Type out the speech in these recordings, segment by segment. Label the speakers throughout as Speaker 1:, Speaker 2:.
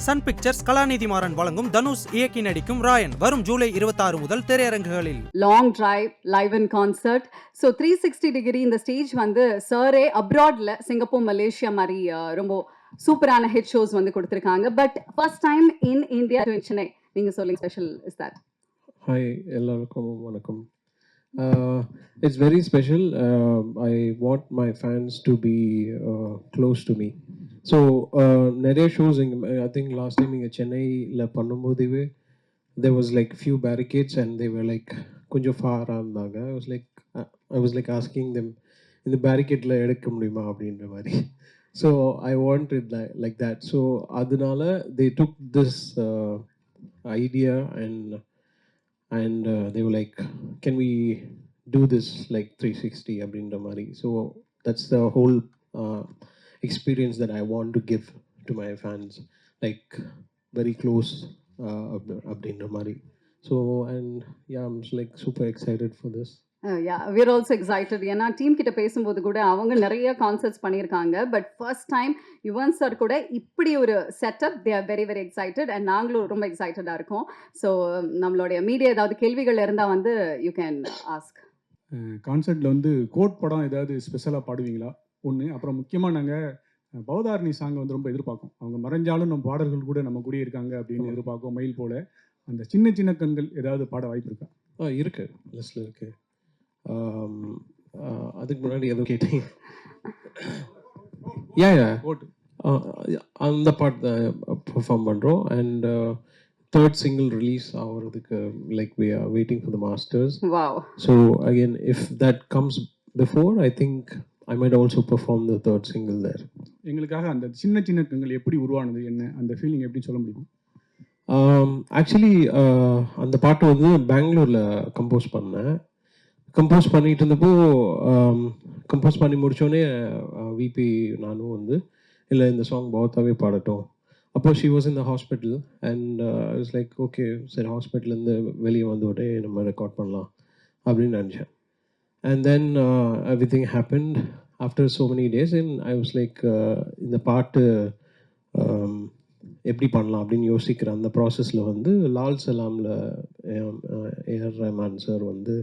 Speaker 1: Sun pictures கலாநிதி மாறன் வழங்கும் தனுஷ் இயக்கி நடிக்கும் ராயன் வரும் ஜூலை 26 முதல் திரையரங்குகளில்.
Speaker 2: Long drive live in concert. So 360 degree இந்த ஸ்டேஜ் வந்து சரே அப்ராட்ல சிங்கப்பூர் மலேசியா மாதிரி ரொம்ப சூப்பரான ஹிட் ஷோஸ் வந்து கொடுத்துருக்காங்க. But first time in India Chennai. நீங்க சொல்லுங்க ஸ்பெஷல் இஸ் தட்?
Speaker 3: ஹாய் எல்லாருக்கும் வணக்கம். It's very special. I want my fans to be close to me. So நிறைய shows I think last time இங்கே சென்னையில் பண்ணும்போதுவே there was like few barricades and they were like கொஞ்சம் ஃபாராக இருந்தாங்க. I was like asking them இந்த பேரிகேட்டில் எடுக்க முடியுமா அப்படின்ற மாதிரி. So I wanted like that. So அதனால they took this idea and they were like, can we do this like 360 அப்படின்ற மாதிரி. So that's the whole experience that I want to give to my fans, like very close அப்படின்ற மாதிரி. So and yeah, I'm just like super excited for this.
Speaker 2: Yeah, we're also excited. ஏன்னா team கிட்ட பேசும்போது கூட அவங்க நிறைய concerts பண்ணியிருக்காங்க. But first time Yuvan sir கூட இப்படி ஒரு setup they are very very excited and நாங்களும் ரொம்ப எக்ஸைட்டடாக இருக்கோம். ஸோ நம்மளுடைய மீடியா ஏதாவது கேள்விகள் இருந்தால் வந்து யூ கேன் ஆஸ்க்.
Speaker 4: கான்சர்ட்டில் வந்து கோட் படம் ஏதாவது ஸ்பெஷலாக பாடுவீங்களா ஒன்று? அப்புறம் முக்கியமாக நாங்கள் பவதாரணி சாங்கை வந்து ரொம்ப எதிர்பார்க்கோம். அவங்க மறைஞ்சாலும் நம்ம பாடல்கள் கூட நம்ம கூடயே இருக்காங்க அப்படின்னு எதிர்பார்க்கோம். மயில் போல அந்த சின்ன சின்ன கண்கள் ஏதாவது பாட வாய்ப்பு இருக்கா?
Speaker 3: இருக்கு, லிஸ்ட்டில் இருக்கு. அதுக்கு முன்னாடி எதுவும் கேட்டீங்க?
Speaker 4: கோட்
Speaker 3: அந்த பாட்டு பெர்ஃபார்ம் பண்ணுறோம். அண்ட் third single release ஆகிறதுக்கு like we are waiting for the masters.
Speaker 2: Wow.
Speaker 3: So again, if that comes before, I think I might also perform the third single there.
Speaker 4: எங்களுக்காக அந்த சின்ன சின்ன கண்கள் எப்படி உருவானது, என்ன அந்த ஃபீலிங் எப்படி சொல்ல முடியும்?
Speaker 3: ஆக்சுவலி அந்த பாட்டு வந்து பெங்களூரில் கம்போஸ் பண்ணேன். கம்போஸ் பண்ணிட்டு இருந்தப்போ கம்போஸ் பண்ணி முடித்தோடனே விபி நானும் வந்து இல்லை இந்த சாங் பௌத்தாவே பாடட்டும். அப்போ she was in the hospital and it's like okay சரி ஹாஸ்பிட்டல்லேருந்து வெளியே வந்து உடனே நம்ம ரெக்கார்ட் பண்ணலாம் அப்படின்னு நினச்சேன். And then everything happened after so many days and I was like இந்த பாட்டு எப்படி பண்ணலாம் அப்படின்னு யோசிக்கிற அந்த ப்ராசஸில் வந்து லால் சலாமில் ஏஆர் ரஹ்மான் சார் வந்து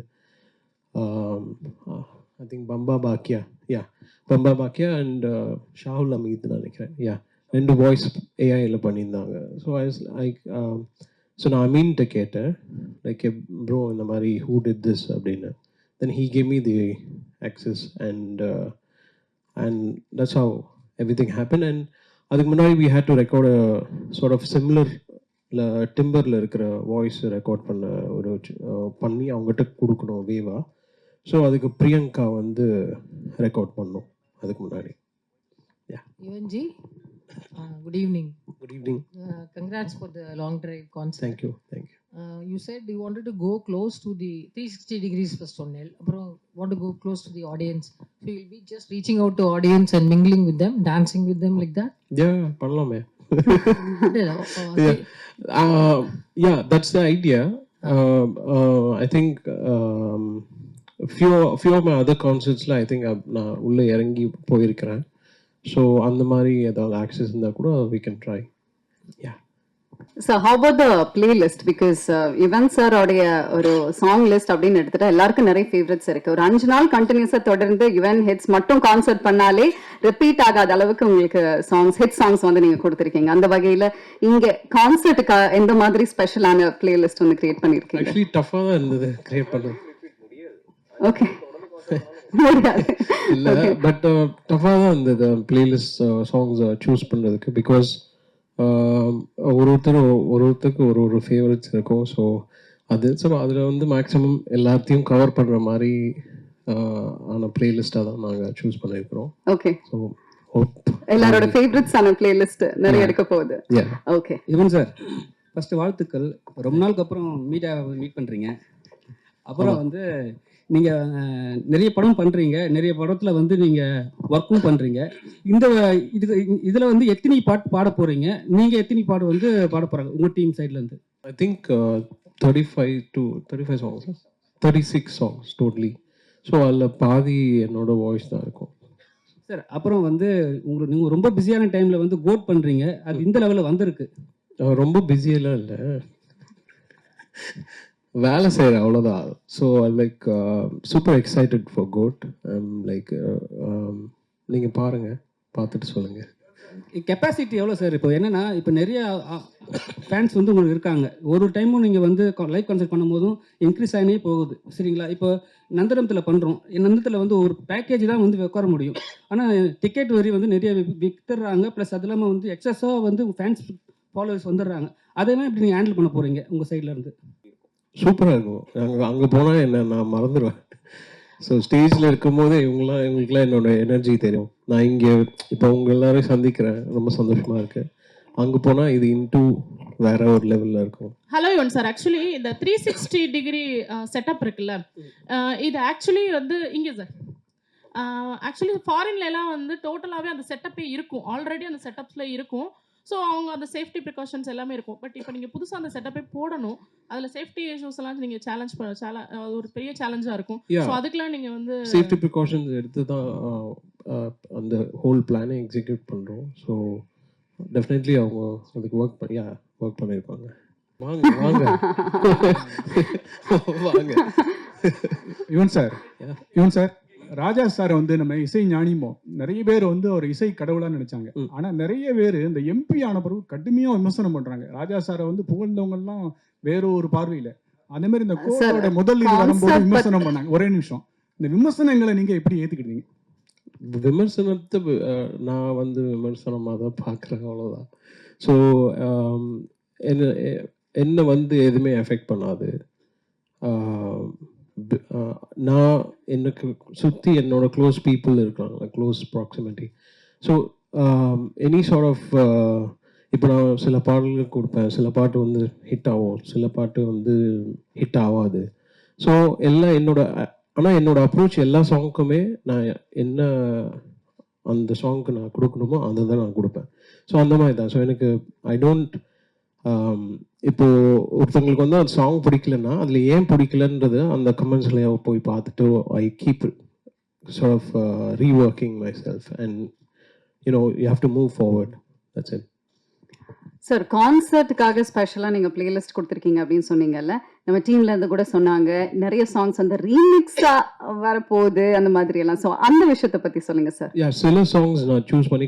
Speaker 3: I think Bamba Bakya and Shahul Hameed நினைக்கிறேன். ரெண்டு வாய்ஸ் ஏஐயில் பண்ணியிருந்தாங்க. ஸோ ஸோ நான் அமீன்கிட்ட கேட்டேன் லைக் ப்ரோ இந்த மாதிரி ஹூ டிட் திஸ் அப்படின்னு. Then he gave me the access and that's how everything happen. And அதுக்கு முன்னாடி we had to record sort of similar டிம்பரில் இருக்கிற வாய்ஸ் ரெக்கார்ட் பண்ணி அவங்ககிட்ட கொடுக்கணும் வேவா. ஸோ அதுக்கு பிரியங்கா வந்து ரெக்கார்ட் பண்ணோம் அதுக்கு முன்னாடி.
Speaker 5: யுவன்ஜி, good evening.
Speaker 3: Good evening.
Speaker 5: Congrats for the long drive concert.
Speaker 3: Thank you.
Speaker 5: You said you wanted to go close to the 360 degrees first onnel. Appo want to go close to the audience. So you'll be just reaching out to audience and mingling with them, dancing with them like that?
Speaker 3: Yeah, pannalame. Yeah, that's the idea. I think few of my other concerts la I think நான் உள்ள இறங்கி போயிருக்கிறேன். So அந்த மாதிரி ஏதாவது access இருந்தால் கூட we can try. Yeah.
Speaker 2: So how about the playlist? Because Yuvan sir உடைய ஒரு சாங் லிஸ்ட் அப்படின்னு எடுத்துட்டா எல்லாருக்கும் நிறைய ஃபேவரட்ஸ் இருக்கு. ஒரு 5 நாள் கண்டினியூஸா தொடர்ந்து யுவன் ஹிட்ஸ் மட்டும் கான்சர்ட் பண்ணாலே ரிப்பீட் ஆகாத அளவுக்கு உங்களுக்கு ஹிட் சாங்ஸ் வந்து நீங்க கொடுத்துருக்கீங்க. அந்த வகையில இங்க கான்சர்ட்டுக்கு எந்த மாதிரி ஸ்பெஷலான பிளேலிஸ்ட் வந்து கிரியேட் பண்ணிருக்கீங்க?
Speaker 3: ஆக்சுவலி டஃபா தான் இருந்தது கிரியேட் பண்றது.
Speaker 2: ஓகே
Speaker 3: இல்லை பட் டஃபாக தான் இருந்தது பிளேலிஸ்ட் சாங்ஸ் சூஸ் பண்ணுறதுக்கு. பிகாஸ் ஒருத்தருக்கு ஒரு ஃபேவரட்ஸ் இருக்கும். ஸோ அதில் வந்து மேக்ஸிமம் எல்லாத்தையும் கவர் பண்ணுற மாதிரி ஆன பிளேலிஸ்டாக தான் நாங்கள் சூஸ் பண்ணியிருக்கிறோம்.
Speaker 2: ஓகே,
Speaker 3: ஸோ
Speaker 2: எல்லாரோட ஃபேவரட்ஸான பிளேலிஸ்ட் நிறைய இருக்க போகுது. ஓகே
Speaker 6: யுவன் சார், ஃபர்ஸ்ட் வாழ்த்துக்கள். ரொம்ப நாளுக்கு அப்புறம் மீட் பண்ணுறீங்க. அப்புறம் வந்து நீங்கள் நிறைய படம் பண்ணுறீங்க, நிறைய படத்தில் வந்து நீங்கள் ஒர்க்கும் பண்ணுறீங்க. இதில் வந்து எத்தனை பாட்டு பாட போகிறீங்க? நீங்கள் எத்தனை பாட்டு வந்து பாட போகிறாங்க உங்கள் டீம் சைட்லேருந்து?
Speaker 3: I think 35 songs, 36 songs totally. So அதில் பாதி என்னோட வாய்ஸ் தான் இருக்கும்.
Speaker 6: சார் அப்புறம் வந்து உங்களுக்கு நீங்கள் ரொம்ப பிஸியான டைமில் வந்து கோட் பண்ணுறீங்க, அது இந்த லெவலில் வந்திருக்கு.
Speaker 3: ரொம்ப பிஸியெல்லாம் இல்லை, வேலை செய்கிறேன் அவ்வளோதான். So like super excited for GOAT. Like நீங்கள் பாருங்கள், பார்த்துட்டு சொல்லுங்கள்.
Speaker 6: கெப்பாசிட்டி எவ்வளோ சார்? இப்போ என்னென்னா, இப்போ நிறைய ஃபேன்ஸ் வந்து உங்களுக்கு இருக்காங்க. ஒரு டைமும் நீங்கள் வந்து லைவ் கான்சர்ட் பண்ணும்போதும் இன்க்ரீஸ் ஆகினே போகுது, சரிங்களா? இப்போ நந்தனத்தில் பண்ணுறோம், நந்தனத்தில் வந்து ஒரு பேக்கேஜ் தான் வந்து உட்கார முடியும். ஆனால் டிக்கெட் வரி வந்து நிறைய வித்துடுறாங்க. ப்ளஸ் அது இல்லாமல் வந்து எக்ஸஸாக வந்து ஃபேன்ஸ் ஃபாலோவர்ஸ் வந்துடுறாங்க. அதெல்லாம் இப்படி நீங்கள் ஹேண்டில் பண்ண போகிறீங்க உங்கள் சைட்லேருந்து?
Speaker 3: சூப்பராக இருக்கும். அங்கே போனால் என்ன நான் மறந்துடுவேன். ஸோ ஸ்டேஜில் இருக்கும்போது இவங்களுக்குலாம் என்னோட எனர்ஜி தெரியும். நான் இங்கே இப்போ உங்கள் எல்லாரையும் சந்திக்கிறேன், ரொம்ப சந்தோஷமாக இருக்கு. அங்கே போனால் இது இன்டூ வேற ஒரு லெவலில் இருக்கும்.
Speaker 7: ஹலோ யுவன் சார், ஆக்சுவலி இந்த 360 டிகிரி செட்டப் இருக்குல்ல, இது ஆக்சுவலி வந்து இங்கே சார் ஆக்சுவலி ஃபாரின்ல எல்லாம் வந்து டோட்டலாகவே அந்த செட்டப்பே இருக்கும், ஆல்ரெடி அந்த செட்டப்ஸில் இருக்கும். ஸோ அவங்க அந்த சேஃப்டி ப்ரிகாஷன்ஸ் எல்லாமே இருக்கும். பட் இப்போ நீங்கள் புதுசாக அந்த செட்டப்பே போடணும், அதில் சேஃப்டி இஷ்யூஸ் எல்லாம் நீங்கள் அது ஒரு பெரிய சேலஞ்சாக இருக்கும். ஸோ அதுக்கெல்லாம் நீங்கள் வந்து
Speaker 3: சேஃப்டி ப்ரிகாஷன்ஸ் எடுத்து தான் அந்த ஹோல் பிளானை எக்ஸிக்யூட் பண்ணுறோம். ஸோ டெஃபினெட்லி அவங்க அதுக்கு ஒர்க் பண்ணியிருப்பாங்க. வாங்க வாங்க வாங்க.
Speaker 4: யுவன் சார் ராஜா சார் வந்து நம்ம இசை ஞானிமோ நிறைய பேர் வந்து ஒரு இசை கடவுளா நினைச்சாங்க. ஆனா நிறைய பேர் இந்த எம்பி ஆன பிறகு கடுமையா விமர்சனம் பண்றாங்க. ராஜா சாரை வந்து புகழ்ந்தவங்க எல்லாம் வேற ஒரு பார்வையில, அதே மாதிரி இந்த கோரோட முதல் இது வரும்போது விமர்சனம் பண்ணாங்க. ஒரே நிமிஷம், இந்த விமர்சனங்களை நீங்க எப்படி ஏத்துக்கிட்டீங்க?
Speaker 3: விமர்சனத்தை நான் வந்து விமர்சனமாக தான் பார்க்குறேன், அவ்வளோதான். ஸோ என்ன வந்து எதுவுமே எஃபெக்ட் பண்ணாது. நான் எனக்கு சுற்றி என்னோட க்ளோஸ் பீப்புள் இருக்காங்க, close proximity. So any sort of இப்போ நான் சில பாடல்கள் கொடுப்பேன், சில பாட்டு வந்து ஹிட் ஆகும், சில பாட்டு வந்து ஹிட் ஆகாது. ஸோ எல்லாம் ஆனால் என்னோட அப்ரோச் எல்லா சாங்குக்குமே நான் என்ன அந்த சாங்க்கு நான் கொடுக்கணுமோ அதை தான் நான் கொடுப்பேன். ஸோ அந்த மாதிரி தான். ஸோ எனக்கு ஐ டோன்ட் இப்போது ஒருத்தவங்களுக்கு வந்து அந்த சாங் பிடிக்கலன்னா அதில் ஏன் பிடிக்கலன்றது அந்த கமெண்ட்ஸில் போய் பார்த்துட்டு I keep sort of reworking my self and you have to move forward. That's it.
Speaker 2: Sir கான்சர்ட்டுக்காக ஸ்பெஷலாக நீங்கள் பிளேலிஸ்ட் கொடுத்துருக்கீங்க அப்படின்னு சொன்னீங்கல்ல, நம்ம டீம்ல இருந்து கூட சொன்னாங்க நிறைய சாங்ஸ் வந்து ரீமிக்ஸாக வரப்போகுது அந்த மாதிரி எல்லாம். ஸோ அந்த விஷயத்தை பற்றி சொல்லுங்க சார்.
Speaker 3: சில சாங்ஸ் நான் சூஸ் பண்ணி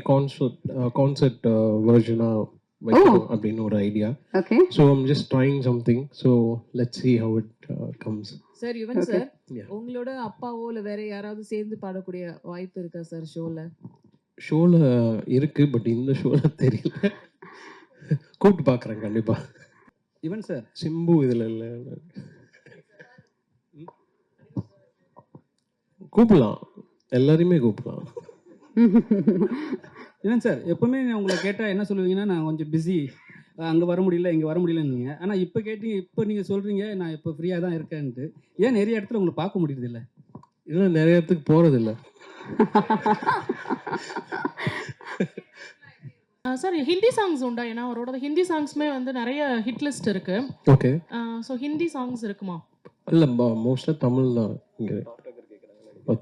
Speaker 3: கான்சர்ட் வெர்ஷனாக வைக்கணும் அப்படின்னு ஒரு idea.
Speaker 2: Okay.
Speaker 3: So I'm just trying something. So let's see how it comes.
Speaker 5: Sir Yuvan sir, உங்களோட அப்பாவோ இல்லை வேற யாராவது சேர்ந்து பாடக்கூடிய வாய்ப்பு இருக்கா சார் ஷோவில்
Speaker 3: இருக்கு, பட் இந்த ஷோவில் தெரியல. கூப்பிட்டு பார்க்குறேன் கண்டிப்பா.
Speaker 6: யுவன் சார்,
Speaker 3: சிம்பு இதில் இல்லை, கூப்பிடலாம், எல்லாரையுமே கூப்பிடலாம்.
Speaker 6: யுவன் சார், எப்பவுமே உங்களை கேட்டால் என்ன சொல்லுவீங்கன்னா, நான் கொஞ்சம் பிஸி, அங்கே வர முடியல இங்கே வர முடியலன்னு. ஆனால் இப்போ நீங்கள் சொல்கிறீங்க நான் இப்போ ஃப்ரீயாக தான் இருக்கேன்ட்டு. ஏன் நிறைய இடத்துல உங்களை பார்க்க முடியுது இல்லை?
Speaker 3: இல்லை, நிறைய இடத்துக்கு போகிறதில்ல.
Speaker 7: சார் ஹிந்தி சாங்ஸ் உண்டா? ஏன்னா அவரோட ஹிந்தி சாங்ஸ்மே வந்து நிறைய ஹிட் லிஸ்ட் இருக்கு.
Speaker 3: ஓகே.
Speaker 7: ஸோ ஹிந்தி சாங்ஸ் இருக்குமா?
Speaker 3: இல்லை, மோஸ்ட்டாக தமிழ் தான் இங்கே.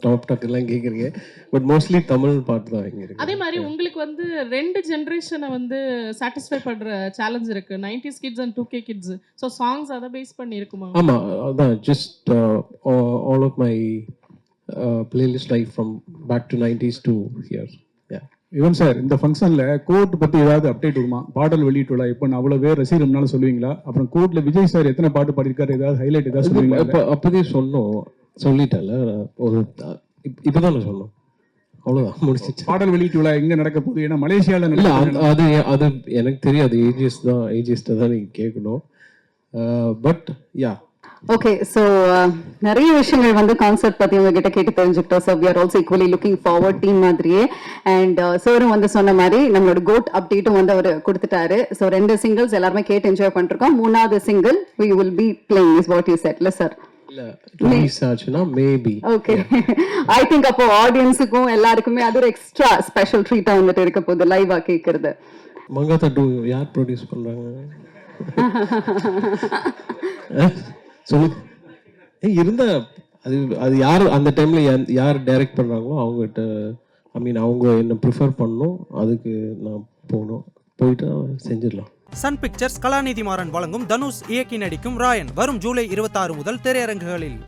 Speaker 3: டாப் டாக் எல்லாம் கேட்குறீங்க, பட் மோஸ்ட்லி தமிழ் பாட்டு தான் இங்கே இருக்கு.
Speaker 7: அதே மாதிரி உங்களுக்கு வந்து 2 ஜென்ரேஷனை வந்து சாட்டிஸ்ஃபை பண்ற சேலஞ்ச் இருக்கு, 90s kids and 2K kids. So songs அதை பேஸ் பண்ணி இருக்குமா?
Speaker 3: ஆமாம், அதான் just all of my playlist like from back to 90s to here.
Speaker 4: Yuvan sir, இந்த ஃபங்க்ஷன்ல கோட் பத்தி ஏதாவது அப்டேட் வருமா? பாடல் வெளியிட்டுள்ள இப்போ அவ்வளவு பேர் ரசிகர்னால சொல்லுவீங்களா? அப்புறம் கோட்ல விஜய் சார் எத்தனை பாட்டு பாடிருக்காரு, ஏதாவது ஹைலைட் ஏதாவது சொல்லுவீங்களா?
Speaker 3: இப்போ அப்போதே சொல்லிட்டல, ஒரு இப்போதான் நான் சொன்னோம், அவ்வளோதான், முடிச்சிச்சு.
Speaker 4: பாடல் வெளியிட்டுள்ள எங்க நடக்க போகுது? ஏன்னா மலேசியாவில்
Speaker 3: இல்லை, அது எனக்கு தெரியாது. ஏஜிஎஸ்ட்டை தான் நீங்கள் கேட்கணும். But yeah.
Speaker 2: ஓகே. ஸோ நிறைய விஷயங்கள் வந்து கான்சர்ட் பற்றி உங்ககிட்ட கேட்டு தெரிஞ்சுக்கிட்டோம். So we are also equally looking forward team மாதிரியே. அண்ட் சாரும் வந்து சொன்ன மாதிரி நம்மளோட கோட் அப்டேட்டும் வந்து அவர் கொடுத்துட்டாரு. ஸோ 2 சிங்கிள்ஸ் எல்லாருமே கேட்டு என்ஜாய் பண்ணிருக்கோம். 3வது single we will be playing is what you said, sir.
Speaker 3: இல்ல, ரிலீஸ் ஆச்சுனா மேபி.
Speaker 2: ஓகே. ஐ திங்க் அப்போ ஆடியன்ஸுக்கும் எல்லாருக்குமே அது ஒரு எக்ஸ்ட்ரா ஸ்பெஷல் ட்ரீட்டா வந்துட்டு இருக்க போகுது லைவா கேட்கறது.
Speaker 3: மங்காத்தா 2 யார் ப்ரொடியூஸ் பண்றாங்க சொல்லு. இருந்தா அது யார் அந்த டைம்ல யார் டைரக்ட் பண்றாங்களோ அவங்ககிட்ட ஐ மீன் அவங்க என்னை ப்ரிஃபர் பண்ணணும், அதுக்கு நான் போகணும், போயிட்டு செஞ்சிடலாம்.
Speaker 1: சன் பிக்சர்ஸ் கலாநிதி மாறன் வழங்கும் தனுஷ் இயக்கி நடிக்கும் ராயன் வரும் ஜூலை 26 முதல் திரையரங்குகளில்.